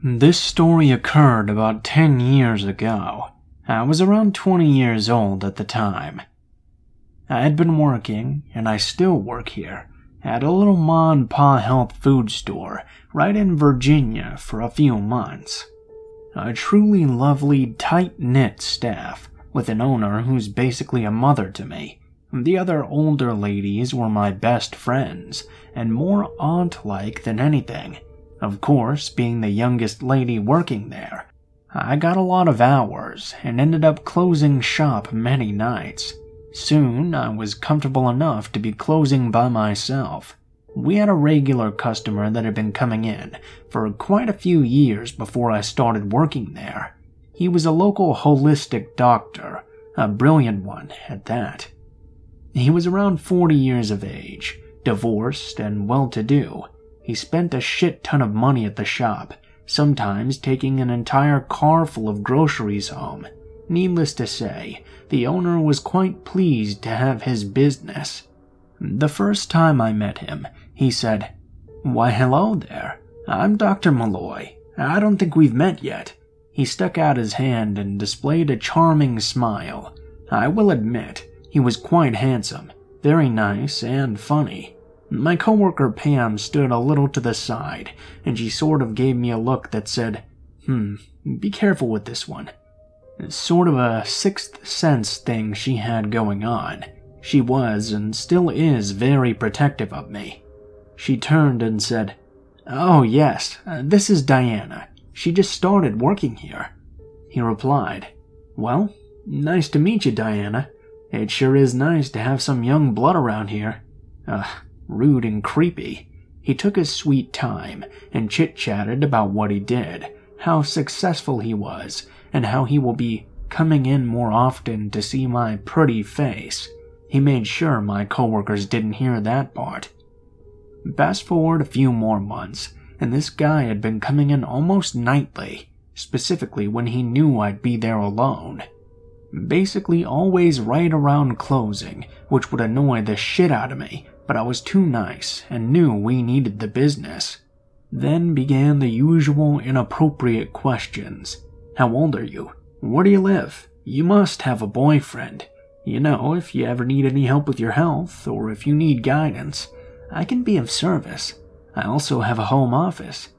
This story occurred about 10 years ago. I was around 20 years old at the time. I had been working, and I still work here, at a little ma and pa health food store right in Virginia for a few months. A truly lovely, tight-knit staff, with an owner who's basically a mother to me. The other older ladies were my best friends, and more aunt-like than anything. Of course, being the youngest lady working there, I got a lot of hours and ended up closing shop many nights. Soon, I was comfortable enough to be closing by myself. We had a regular customer that had been coming in for quite a few years before I started working there. He was a local holistic doctor, a brilliant one at that. He was around 40 years of age, divorced and well-to-do. He spent a shit ton of money at the shop, sometimes taking an entire car full of groceries home. Needless to say, the owner was quite pleased to have his business. The first time I met him, he said, "Why, hello there. I'm Dr. Malloy. I don't think we've met yet." He stuck out his hand and displayed a charming smile. I will admit, he was quite handsome, very nice and funny. My coworker Pam stood a little to the side, and she sort of gave me a look that said, be careful with this one. Sort of a sixth sense thing she had going on. She was, and still is, very protective of me. She turned and said, "Oh yes, this is Diana. She just started working here." He replied, "Well, nice to meet you, Diana. It sure is nice to have some young blood around here." Rude and creepy. He took his sweet time and chit-chatted about what he did, how successful he was, and how he will be coming in more often to see my pretty face. He made sure my coworkers didn't hear that part. Fast forward a few more months, and this guy had been coming in almost nightly, specifically when he knew I'd be there alone. Basically always right around closing, which would annoy the shit out of me, but I was too nice and knew we needed the business. Then began the usual inappropriate questions. "How old are you? Where do you live? You must have a boyfriend. You know, if you ever need any help with your health, or if you need guidance, I can be of service. I also have a home office."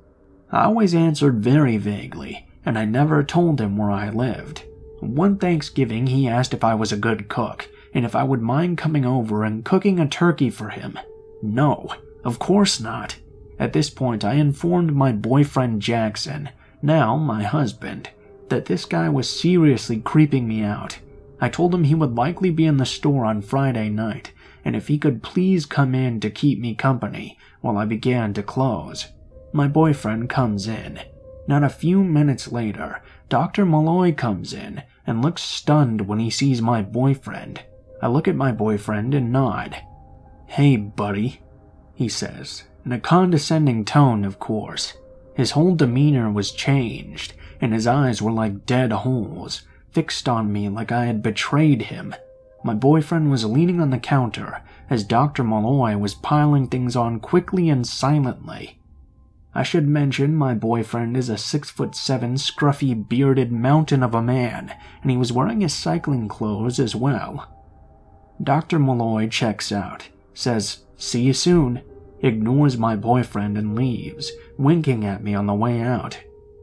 I always answered very vaguely, and I never told him where I lived. One Thanksgiving, he asked if I was a good cook, and if I would mind coming over and cooking a turkey for him. No, of course not. At this point, I informed my boyfriend Jackson, now my husband, that this guy was seriously creeping me out. I told him he would likely be in the store on Friday night, and if he could please come in to keep me company while I began to close. My boyfriend comes in. Not a few minutes later, Dr. Malloy comes in and looks stunned when he sees my boyfriend. I look at my boyfriend and nod. "Hey, buddy," he says, in a condescending tone, of course. His whole demeanor was changed, and his eyes were like dead holes, fixed on me like I had betrayed him. My boyfriend was leaning on the counter as Dr. Malloy was piling things on quickly and silently. I should mention my boyfriend is a 6'7" scruffy bearded mountain of a man, and he was wearing his cycling clothes as well. Dr. Malloy checks out, says, "See you soon," ignores my boyfriend and leaves, winking at me on the way out.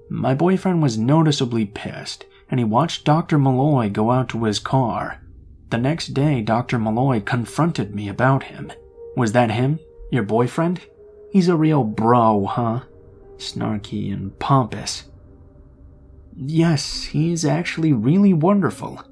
My boyfriend was noticeably pissed, and he watched Dr. Malloy go out to his car. The next day, Dr. Malloy confronted me about him. "Was that him? Your boyfriend? He's a real bro, huh? Snarky and pompous." "Yes, he's actually really wonderful."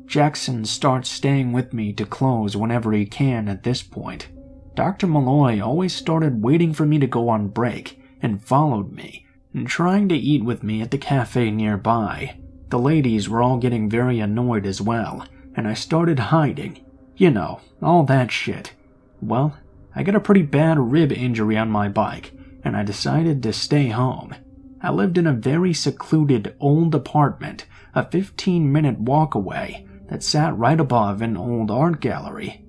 Jackson starts staying with me to close whenever he can at this point. Dr. Malloy always started waiting for me to go on break and followed me, and trying to eat with me at the cafe nearby. The ladies were all getting very annoyed as well, and I started hiding. You know, all that shit. Well, I got a pretty bad rib injury on my bike, and I decided to stay home. I lived in a very secluded old apartment, a 15-minute walk away, that sat right above an old art gallery.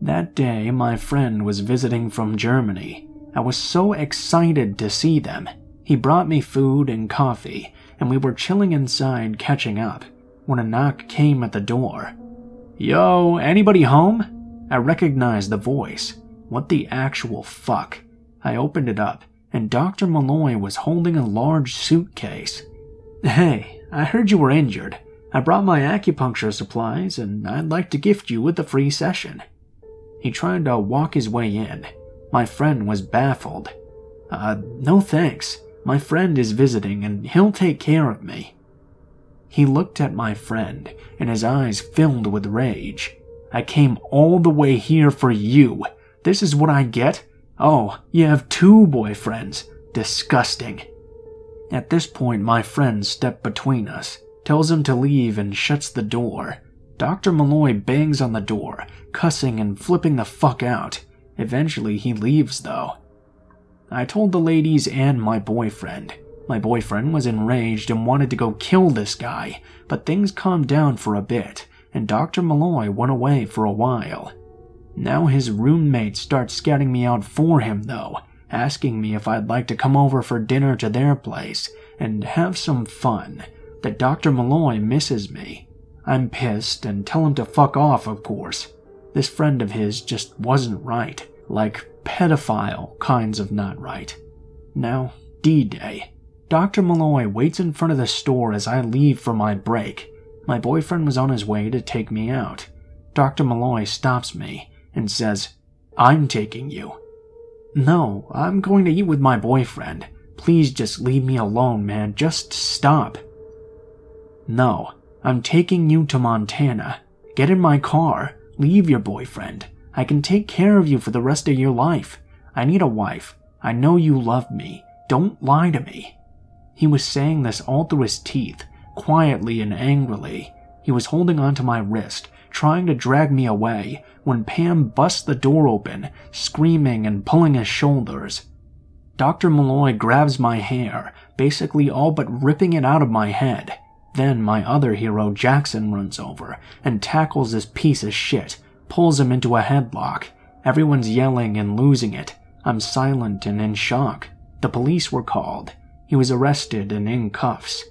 That day, my friend was visiting from Germany. I was so excited to see them. He He brought me food and coffee, and we were chilling inside catching up when a knock came at the door. "Yo, anybody home?" I recognized the voice. What the actual fuck? I opened it up, and Dr. Malloy was holding a large suitcase. "Hey, I heard you were injured. I brought my acupuncture supplies, and I'd like to gift you with a free session." He tried to walk his way in. My friend was baffled. No thanks. My friend is visiting, and he'll take care of me." He looked at my friend, and his eyes filled with rage. "I came all the way here for you. This is what I get? Oh, you have 2 boyfriends. Disgusting." At this point, my friend stepped between us, tells him to leave, and shuts the door. Dr. Malloy bangs on the door, cussing and flipping the fuck out. Eventually, he leaves, though. I told the ladies and my boyfriend. My boyfriend was enraged and wanted to go kill this guy, but things calmed down for a bit, and Dr. Malloy went away for a while. Now his roommate starts scouting me out for him, though, asking me if I'd like to come over for dinner to their place and have some fun, that Dr. Malloy misses me. I'm pissed and tell him to fuck off, of course. This friend of his just wasn't right, like pedophile kinds of not right. Now, D-Day. Dr. Malloy waits in front of the store as I leave for my break. My boyfriend was on his way to take me out. Dr. Malloy stops me and says, "I'm taking you." "No, I'm going to eat with my boyfriend. Please just leave me alone, man. Just stop." "No, I'm taking you to Montana. Get in my car. Leave your boyfriend. I can take care of you for the rest of your life. I need a wife. I know you love me. Don't lie to me." He was saying this all through his teeth, quietly and angrily. He was holding onto my wrist, trying to drag me away, when Pam busts the door open, screaming and pulling his shoulders. Dr. Malloy grabs my hair, basically all but ripping it out of my head. Then my other hero, Jackson, runs over and tackles this piece of shit, pulls him into a headlock. Everyone's yelling and losing it. I'm silent and in shock. The police were called. He was arrested and in cuffs.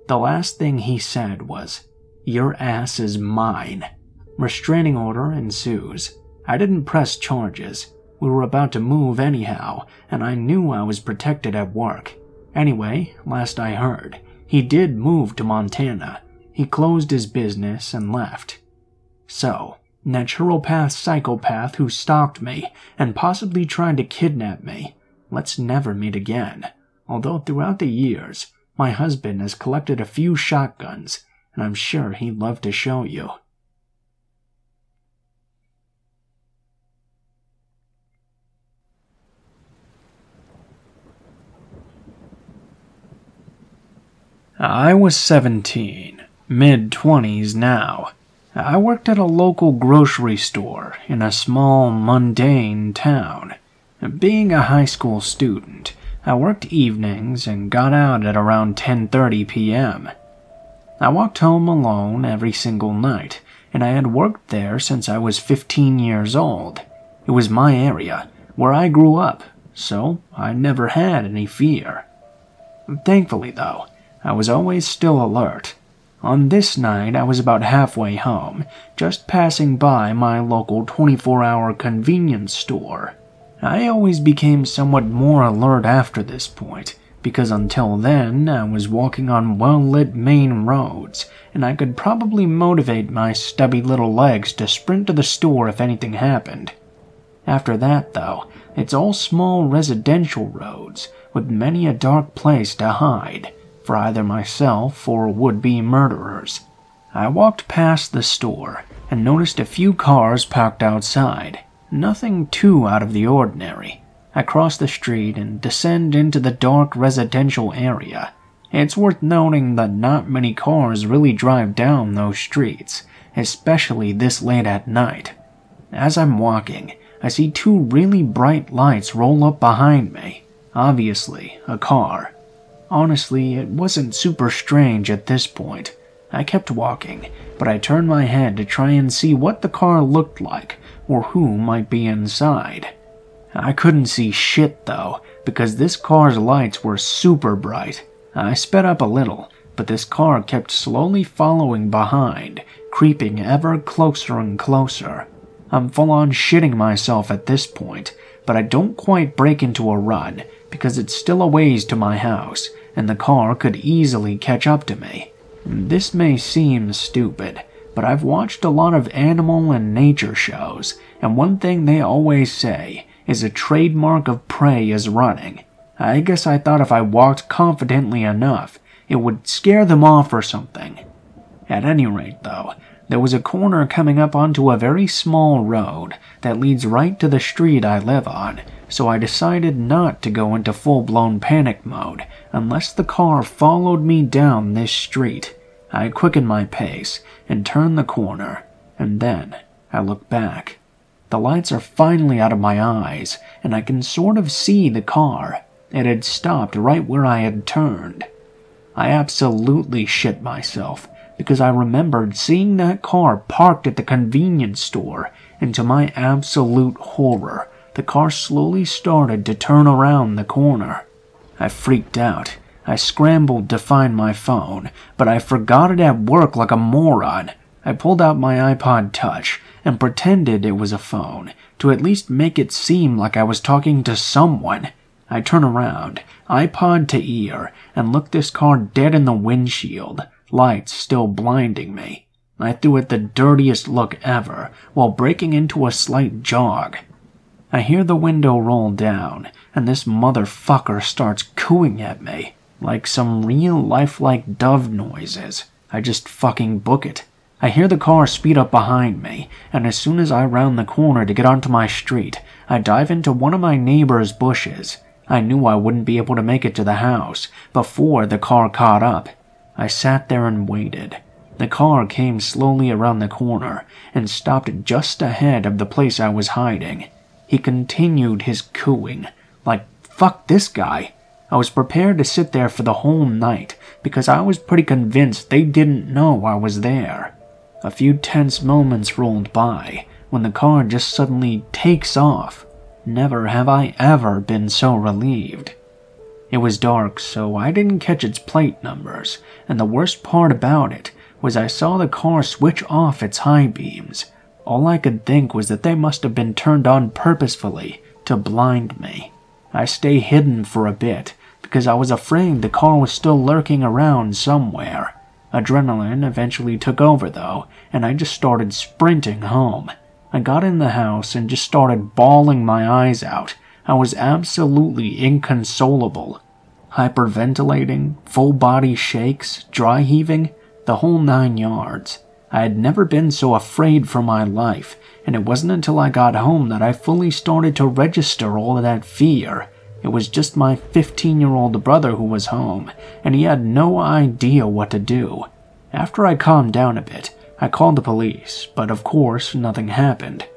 The last thing he said was, "Your ass is mine." Restraining order ensues. I didn't press charges. We were about to move anyhow, and I knew I was protected at work. Anyway, last I heard, he did move to Montana. He closed his business and left. So, naturopath psychopath who stalked me and possibly tried to kidnap me, let's never meet again. Although throughout the years, my husband has collected a few shotguns, and I'm sure he'd love to show you. I was 17, mid-20s now. I worked at a local grocery store in a small, mundane town. Being a high school student, I worked evenings and got out at around 10:30 p.m. I walked home alone every single night, and I had worked there since I was 15 years old. It was my area, where I grew up, so I never had any fear. Thankfully, though, I was always still alert. On this night, I was about halfway home, just passing by my local 24-hour convenience store. I always became somewhat more alert after this point, because until then, I was walking on well-lit main roads, and I could probably motivate my stubby little legs to sprint to the store if anything happened. After that, though, it's all small residential roads, with many a dark place to hide, for either myself or would-be murderers. I walked past the store and noticed a few cars parked outside. Nothing too out of the ordinary. I cross the street and descend into the dark residential area. It's worth noting that not many cars really drive down those streets, especially this late at night. As I'm walking, I see 2 really bright lights roll up behind me. Obviously, a car. Honestly, it wasn't super strange at this point. I kept walking, but I turned my head to try and see what the car looked like, or who might be inside. I couldn't see shit though, because this car's lights were super bright. I sped up a little, but this car kept slowly following behind, creeping ever closer and closer. I'm full on shitting myself at this point, but I don't quite break into a run because it's still a ways to my house, and the car could easily catch up to me. This may seem stupid, but I've watched a lot of animal and nature shows, and one thing they always say is a trademark of prey is running. I guess I thought if I walked confidently enough, it would scare them off or something. At any rate, though, there was a corner coming up onto a very small road that leads right to the street I live on, so I decided not to go into full-blown panic mode unless the car followed me down this street. I quickened my pace and turned the corner, and then I looked back. The lights are finally out of my eyes, and I can sort of see the car. It had stopped right where I had turned. I absolutely shit myself, because I remembered seeing that car parked at the convenience store, and to my absolute horror, the car slowly started to turn around the corner. I freaked out. I scrambled to find my phone, but I forgot it at work like a moron. I pulled out my iPod Touch and pretended it was a phone, to at least make it seem like I was talking to someone. I turn around, iPod to ear, and looked this car dead in the windshield, lights still blinding me. I threw it the dirtiest look ever, while breaking into a slight jog. I hear the window roll down, and this motherfucker starts cooing at me, like some real lifelike dove noises. I just fucking book it. I hear the car speed up behind me, and as soon as I round the corner to get onto my street, I dive into one of my neighbor's bushes. I knew I wouldn't be able to make it to the house before the car caught up. I sat there and waited. The car came slowly around the corner and stopped just ahead of the place I was hiding. He continued his cooing, like, fuck this guy. I was prepared to sit there for the whole night because I was pretty convinced they didn't know I was there. A few tense moments rolled by when the car just suddenly takes off. Never have I ever been so relieved. It was dark, so I didn't catch its plate numbers, and the worst part about it was I saw the car switch off its high beams. All I could think was that they must have been turned on purposefully to blind me. I stayed hidden for a bit because I was afraid the car was still lurking around somewhere. Adrenaline eventually took over though, and I just started sprinting home. I got in the house and just started bawling my eyes out. I was absolutely inconsolable. Hyperventilating, full body shakes, dry heaving, the whole 9 yards. I had never been so afraid for my life, and it wasn't until I got home that I fully started to register all of that fear. It was just my 15-year-old brother who was home, and he had no idea what to do. After I calmed down a bit, I called the police, but of course nothing happened.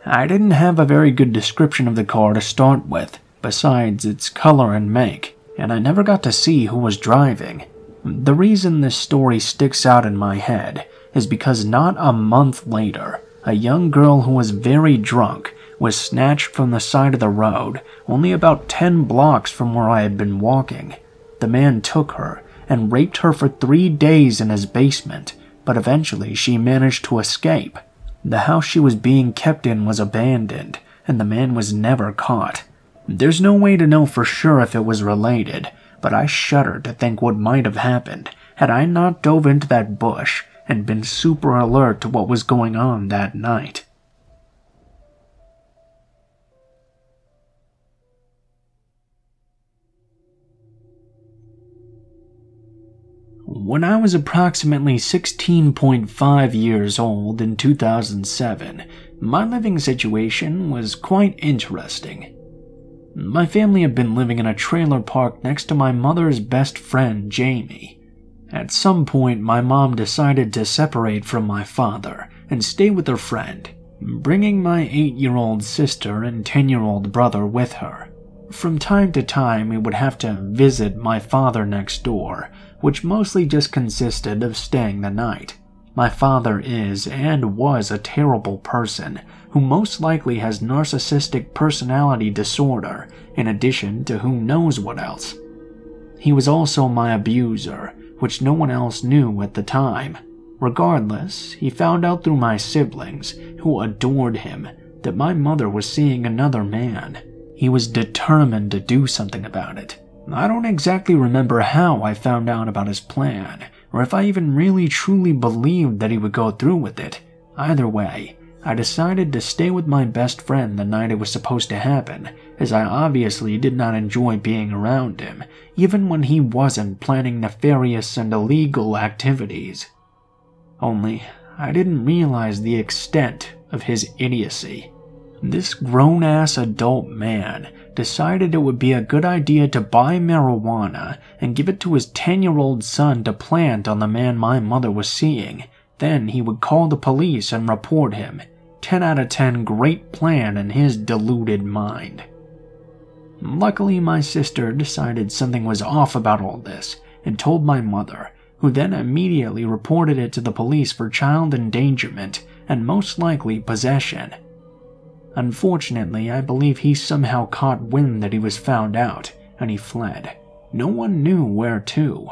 I didn't have a very good description of the car to start with, besides its color and make, and I never got to see who was driving. The reason this story sticks out in my head is because not a month later, a young girl who was very drunk was snatched from the side of the road, only about 10 blocks from where I had been walking. The man took her and raped her for 3 days in his basement, but eventually she managed to escape. The house she was being kept in was abandoned, and the man was never caught. There's no way to know for sure if it was related, but I shudder to think what might have happened had I not dove into that bush and been super alert to what was going on that night. When I was approximately 16.5 years old in 2007, my living situation was quite interesting. My family had been living in a trailer park next to my mother's best friend, Jamie. At some point, my mom decided to separate from my father and stay with her friend, bringing my 8-year-old sister and 10-year-old brother with her. From time to time, we would have to visit my father next door, which mostly just consisted of staying the night. My father is and was a terrible person who most likely has narcissistic personality disorder in addition to who knows what else. He was also my abuser, which no one else knew at the time. Regardless, he found out through my siblings, who adored him, that my mother was seeing another man. He was determined to do something about it. I don't exactly remember how I found out about his plan, or if I even really truly believed that he would go through with it. Either way, I decided to stay with my best friend the night it was supposed to happen, as I obviously did not enjoy being around him, even when he wasn't planning nefarious and illegal activities. Only, I didn't realize the extent of his idiocy. This grown-ass adult man decided it would be a good idea to buy marijuana and give it to his 10-year-old son to plant on the man my mother was seeing. Then he would call the police and report him. 10 out of 10 great plan in his deluded mind. Luckily, my sister decided something was off about all this and told my mother, who then immediately reported it to the police for child endangerment and most likely possession. Unfortunately, I believe he somehow caught wind that he was found out, and he fled. No one knew where to.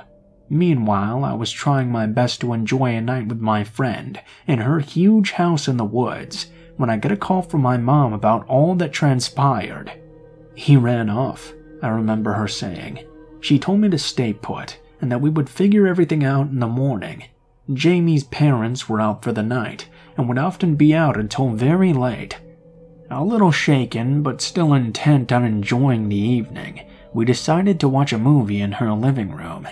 Meanwhile, I was trying my best to enjoy a night with my friend in her huge house in the woods when I get a call from my mom about all that transpired. "He ran off," I remember her saying. She told me to stay put and that we would figure everything out in the morning. Jamie's parents were out for the night and would often be out until very late. A little shaken, but still intent on enjoying the evening, we decided to watch a movie in her living room.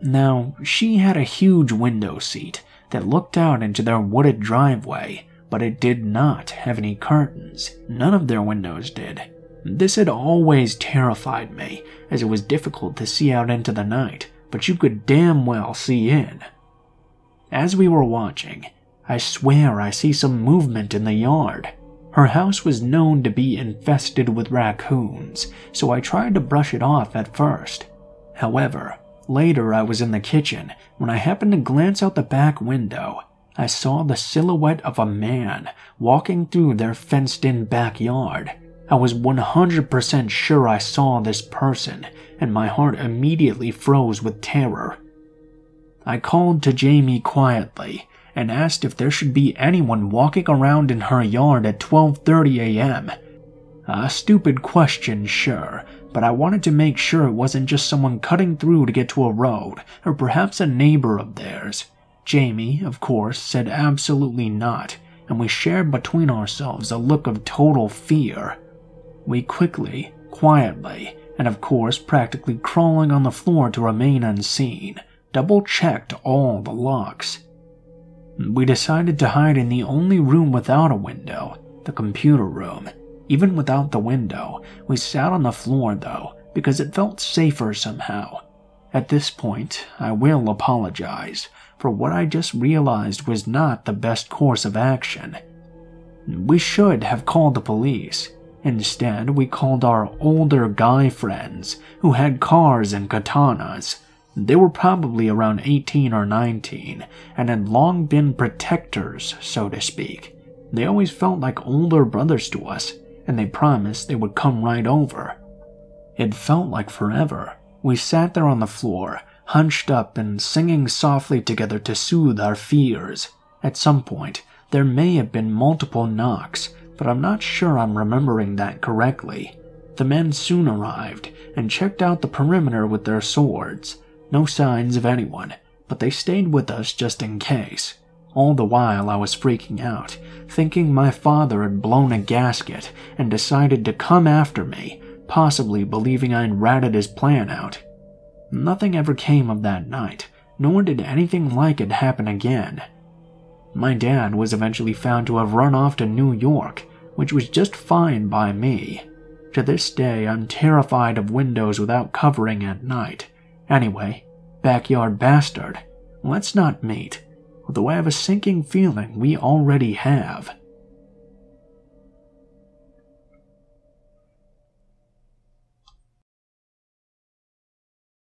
Now, she had a huge window seat that looked out into their wooded driveway, but it did not have any curtains. None of their windows did. This had always terrified me, as it was difficult to see out into the night, but you could damn well see in. As we were watching, I swear I see some movement in the yard. Her house was known to be infested with raccoons, so I tried to brush it off at first. However, later I was in the kitchen when I happened to glance out the back window. I saw the silhouette of a man walking through their fenced-in backyard. I was 100% sure I saw this person, and my heart immediately froze with terror. I called to Jamie quietly and asked if there should be anyone walking around in her yard at 12:30 a.m. A stupid question, sure, but I wanted to make sure it wasn't just someone cutting through to get to a road, or perhaps a neighbor of theirs. Jamie, of course, said absolutely not, and we shared between ourselves a look of total fear. We quickly, quietly, and of course practically crawling on the floor to remain unseen, double-checked all the locks. We decided to hide in the only room without a window, the computer room. Even without the window, we sat on the floor though, because it felt safer somehow. At this point, I will apologize for what I just realized was not the best course of action. We should have called the police. Instead, we called our older guy friends who had cars and katanas. They were probably around 18 or 19 and had long been protectors, so to speak. They always felt like older brothers to us, and they promised they would come right over. It felt like forever. We sat there on the floor, hunched up and singing softly together to soothe our fears. At some point, there may have been multiple knocks, but I'm not sure I'm remembering that correctly. The men soon arrived and checked out the perimeter with their swords. No signs of anyone, but they stayed with us just in case. All the while I was freaking out, thinking my father had blown a gasket and decided to come after me, possibly believing I'd ratted his plan out. Nothing ever came of that night, nor did anything like it happen again. My dad was eventually found to have run off to New York, which was just fine by me. To this day, I'm terrified of windows without covering at night. Anyway, backyard bastard, let's not meet, although I have a sinking feeling we already have.